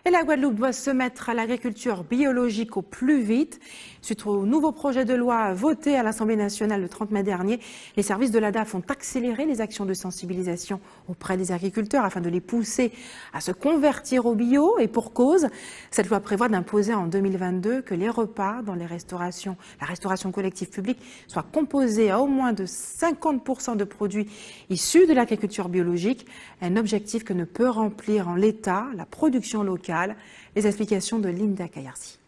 Et la Guadeloupe doit se mettre à l'agriculture biologique au plus vite. Suite au nouveau projet de loi voté à l'Assemblée nationale le 30 mai dernier, les services de l'ADAF ont accéléré les actions de sensibilisation auprès des agriculteurs afin de les pousser à se convertir au bio. Et pour cause, cette loi prévoit d'imposer en 2022 que les repas dans la restauration collective publique soient composés à au moins de 50% de produits issus de l'agriculture biologique. Un objectif que ne peut remplir en l'état la production locale. Les explications de Linda Kayarsi.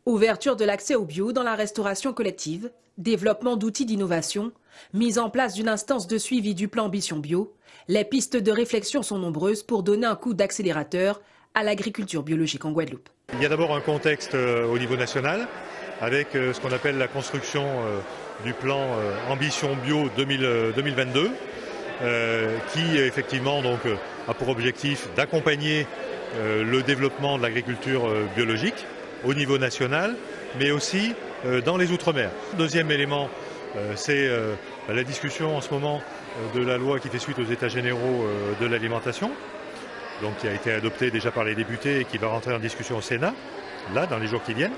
Ouverture de l'accès au bio dans la restauration collective, développement d'outils d'innovation, mise en place d'une instance de suivi du plan Ambition Bio, les pistes de réflexion sont nombreuses pour donner un coup d'accélérateur à l'agriculture biologique en Guadeloupe. Il y a d'abord un contexte au niveau national avec ce qu'on appelle la construction du plan Ambition Bio 2022 qui effectivement donc, a pour objectif d'accompagner le développement de l'agriculture biologique au niveau national, mais aussi dans les Outre-mer. Deuxième élément, c'est la discussion en ce moment de la loi qui fait suite aux États généraux de l'alimentation, donc qui a été adoptée déjà par les députés et qui va rentrer en discussion au Sénat, là, dans les jours qui viennent.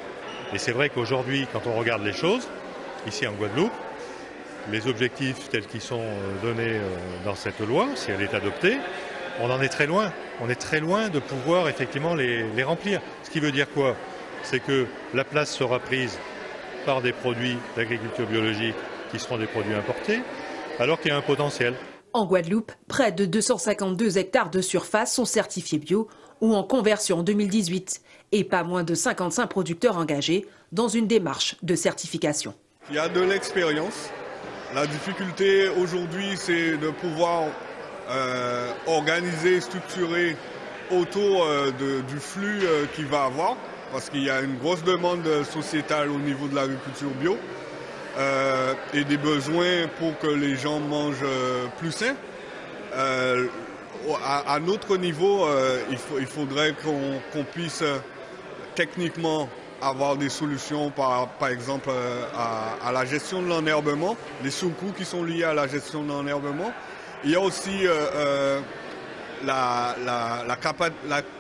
Et c'est vrai qu'aujourd'hui, quand on regarde les choses, ici en Guadeloupe, les objectifs tels qu'ils sont donnés dans cette loi, si elle est adoptée, on en est très loin. On est très loin de pouvoir effectivement les remplir. Ce qui veut dire quoi? C'est que la place sera prise par des produits d'agriculture biologique qui seront des produits importés, alors qu'il y a un potentiel. En Guadeloupe, près de 252 hectares de surface sont certifiés bio ou en conversion en 2018 et pas moins de 55 producteurs engagés dans une démarche de certification. Il y a de l'expérience. La difficulté aujourd'hui, c'est de pouvoir organiser, structurer autour du flux qu'il va avoir, parce qu'il y a une grosse demande sociétale au niveau de l'agriculture bio et des besoins pour que les gens mangent plus sain. À notre niveau, il faudrait qu'on puisse techniquement avoir des solutions, par exemple à la gestion de l'enherbement, les surcoûts qui sont liés à la gestion de l'enherbement. Il y a aussi la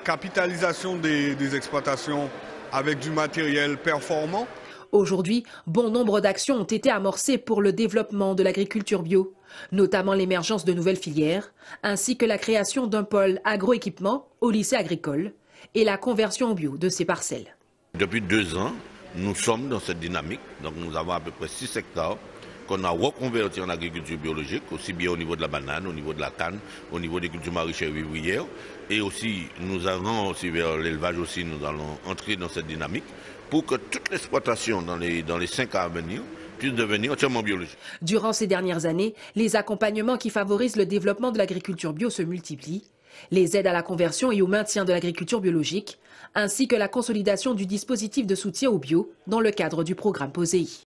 capitalisation des exploitations avec du matériel performant. Aujourd'hui, bon nombre d'actions ont été amorcées pour le développement de l'agriculture bio, notamment l'émergence de nouvelles filières, ainsi que la création d'un pôle agroéquipement au lycée agricole et la conversion au bio de ces parcelles. Depuis 2 ans, nous sommes dans cette dynamique. Donc nous avons à peu près 6 hectares qu'on a reconverti en agriculture biologique, aussi bien au niveau de la banane, au niveau de la canne, au niveau des cultures maraîchères et vivrières. Et aussi, nous allons aussi vers l'élevage aussi, nous allons entrer dans cette dynamique pour que toute l'exploitation dans les 5 ans à venir puisse devenir entièrement biologique. Durant ces dernières années, les accompagnements qui favorisent le développement de l'agriculture bio se multiplient. Les aides à la conversion et au maintien de l'agriculture biologique, ainsi que la consolidation du dispositif de soutien au bio dans le cadre du programme POSEI.